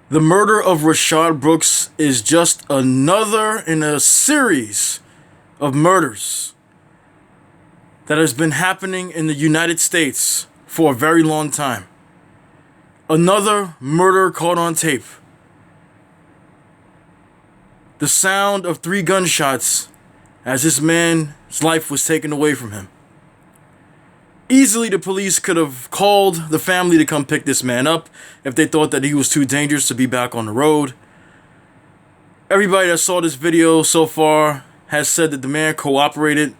The murder of Rayshad Brooks is just another in a series of murders that has been happening in the United States for a very long time. Another murder caught on tape. The sound of 3 gunshots as this man's life was taken away from him. Easily, the police could have called the family to come pick this man up if they thought that he was too dangerous to be back on the road. Everybody that saw this video so far has said that the man cooperated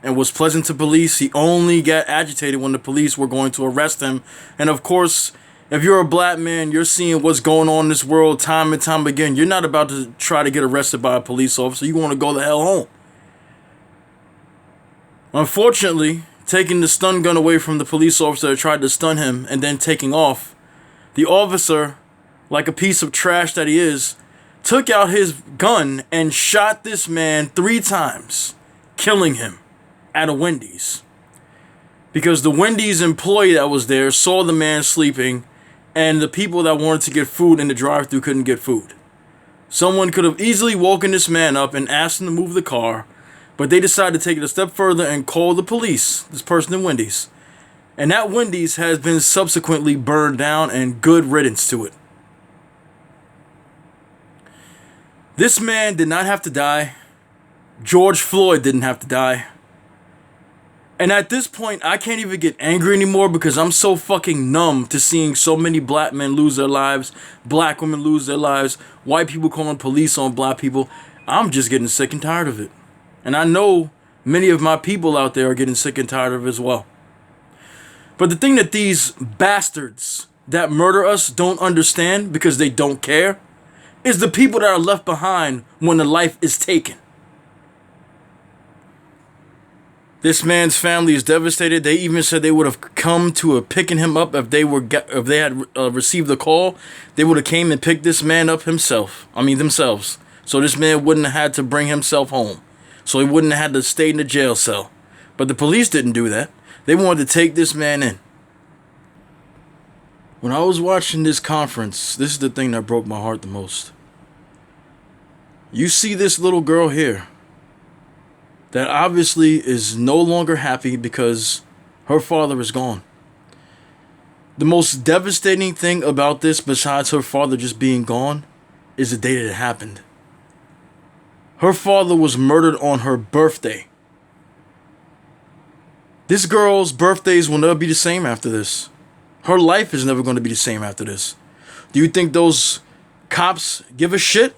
and was pleasant to police. He only got agitated when the police were going to arrest him. And of course, if you're a black man, you're seeing what's going on in this world time and time again. You're not about to try to get arrested by a police officer. You want to go the hell home. Unfortunately, taking the stun gun away from the police officer that tried to stun him and then taking off, the officer, like a piece of trash that he is, took out his gun and shot this man 3 times, killing him at a Wendy's. Because the Wendy's employee that was there saw the man sleeping, and the people that wanted to get food in the drive-thru couldn't get food. Someone could have easily woken this man up and asked him to move the car, but they decided to take it a step further and call the police, this person in Wendy's. And that Wendy's has been subsequently burned down, and good riddance to it. This man did not have to die. George Floyd didn't have to die. And at this point, I can't even get angry anymore because I'm so fucking numb to seeing so many black men lose their lives, black women lose their lives, white people calling police on black people. I'm just getting sick and tired of it. And I know many of my people out there are getting sick and tired of it as well. But the thing that these bastards that murder us don't understand, because they don't care, is the people that are left behind when the life is taken. This man's family is devastated. They even said they would have come to picking him up if they had received the call. They would have came and picked this man up themselves. So this man wouldn't have had to bring himself home. So he wouldn't have had to stay in the jail cell. But the police didn't do that. They wanted to take this man in. When I was watching this conference, this is the thing that broke my heart the most. You see this little girl here that obviously is no longer happy because her father is gone. The most devastating thing about this, besides her father just being gone, is the day that it happened. Her father was murdered on her birthday. This girl's birthdays will never be the same after this. Her life is never going to be the same after this. Do you think those cops give a shit?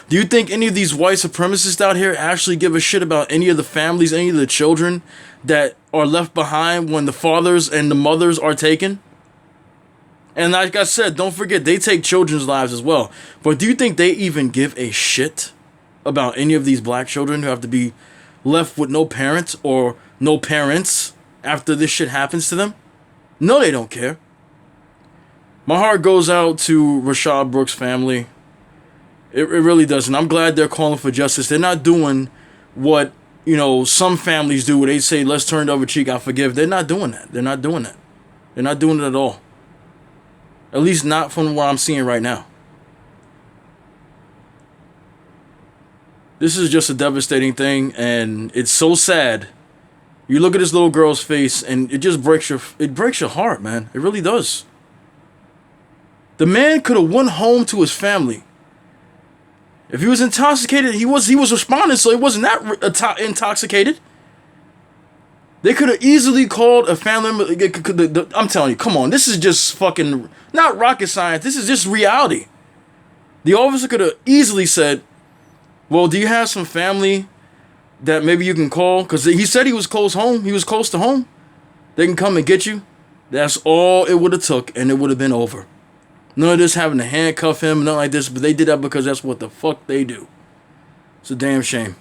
Do you think any of these white supremacists out here actually give a shit about any of the families, any of the children that are left behind when the fathers and the mothers are taken? And like I said, don't forget, they take children's lives as well. But do you think they even give a shit about any of these black children who have to be left with no parents or no parents after this shit happens to them? No, they don't care. My heart goes out to Rayshad Brooks' family. It really doesn't. I'm glad they're calling for justice. They're not doing what, some families do where they say, let's turn the other cheek, I forgive. They're not doing that. They're not doing that. They're not doing it at all. At least not from what I'm seeing right now. This is just a devastating thing, and it's so sad. You look at this little girl's face, and it just breaks your heart, man. It really does. The man could have went home to his family. If he was intoxicated, he was responding, so he wasn't that intoxicated. They could have easily called a family member. I'm telling you, come on, this is just fucking not rocket science. This is just reality. The officer could have easily said, well, do you have some family that maybe you can call? Because he said he was close home. He was close to home. They can come and get you. That's all it would have took, and it would have been over. None of this having to handcuff him, nothing like this. But they did that because that's what the fuck they do. It's a damn shame.